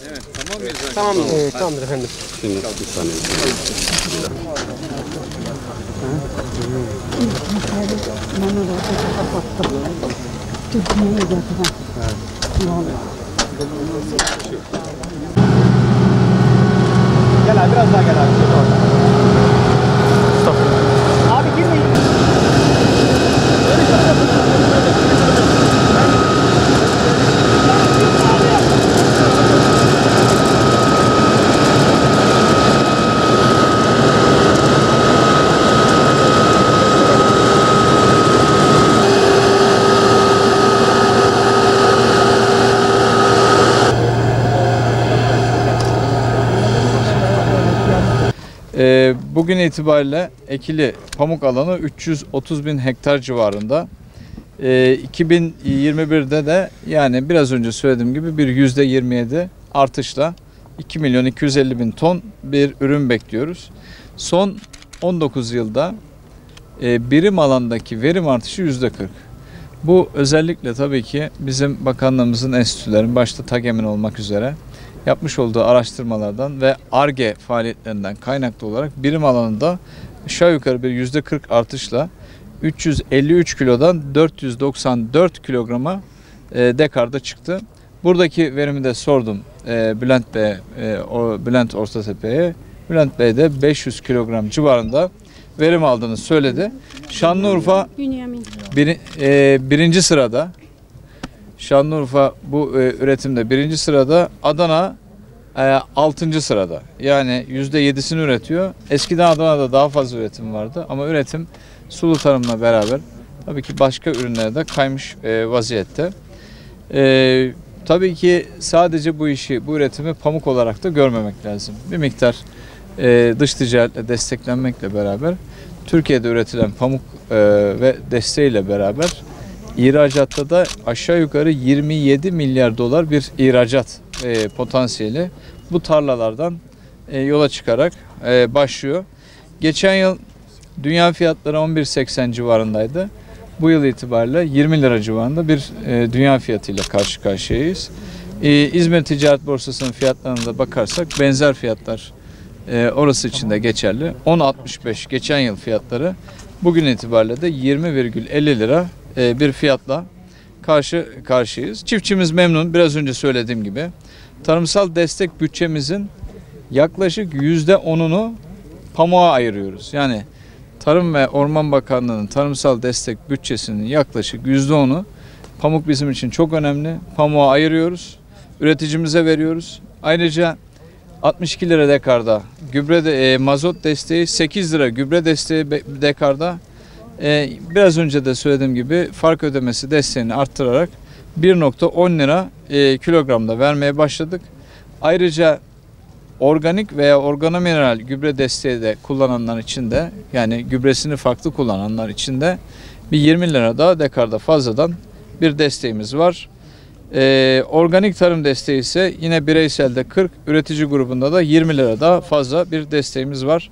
Evet, tamam mıyız? Tamamdır. Tamamdır efendim. Şimdi bir saniye. Gel abi biraz daha gel abi. Stop. Abi girmeyin. Bugün itibariyle ekili pamuk alanı 330 bin hektar civarında. 2021'de de yani biraz önce söylediğim gibi bir %27 artışla 2 milyon 250 bin ton bir ürün bekliyoruz. Son 19 yılda birim alandaki verim artışı %40. Bu özellikle tabii ki bizim bakanlığımızın enstitülerin başta TAGEM'in olmak üzere yapmış olduğu araştırmalardan ve Ar-Ge faaliyetlerinden kaynaklı olarak birim alanında aşağı yukarı bir %40 artışla 353 kilodan 494 kilograma dekarda çıktı. Buradaki verimi de sordum Bülent Ortatepe'ye. Bülent Bey de 500 kilogram civarında verim aldığını söyledi. Şanlıurfa birinci sırada. Şanlıurfa bu üretimde birinci sırada, Adana 6. sırada. Yani %7'sini üretiyor. Eskiden Adana'da daha fazla üretim vardı ama üretim sulu tarımla beraber tabii ki başka ürünlere de kaymış vaziyette. Tabii ki sadece bu üretimi pamuk olarak da görmemek lazım. Bir miktar dış ticaretle desteklenmekle beraber Türkiye'de üretilen pamuk ve desteğiyle beraber İhracatta da aşağı yukarı 27 milyar dolar bir ihracat potansiyeli bu tarlalardan yola çıkarak başlıyor. Geçen yıl dünya fiyatları 11.80 civarındaydı. Bu yıl itibariyle 20 lira civarında bir dünya fiyatıyla karşı karşıyayız. İzmir Ticaret Borsası'nın fiyatlarına da bakarsak benzer fiyatlar orası için de geçerli. 10.65 geçen yıl fiyatları, bugün itibariyle de 20,50 lira bir fiyatla karşı karşıyayız. Çiftçimiz memnun. Biraz önce söylediğim gibi tarımsal destek bütçemizin yaklaşık %10'unu pamuğa ayırıyoruz. Yani Tarım ve Orman Bakanlığı'nın tarımsal destek bütçesinin yaklaşık %10'u pamuk bizim için çok önemli. Pamuğa ayırıyoruz. Üreticimize veriyoruz. Ayrıca 62 lira dekarda mazot desteği, 8 lira gübre desteği dekarda. Biraz önce de söylediğim gibi fark ödemesi desteğini arttırarak 1,10 lira kilogramda vermeye başladık. Ayrıca organik veya organomineral gübre desteği de kullananlar için de, yani gübresini farklı kullananlar için de bir 20 lira daha dekarda fazladan bir desteğimiz var. Organik tarım desteği ise yine bireyselde 40, üretici grubunda da 20 lira daha fazla bir desteğimiz var.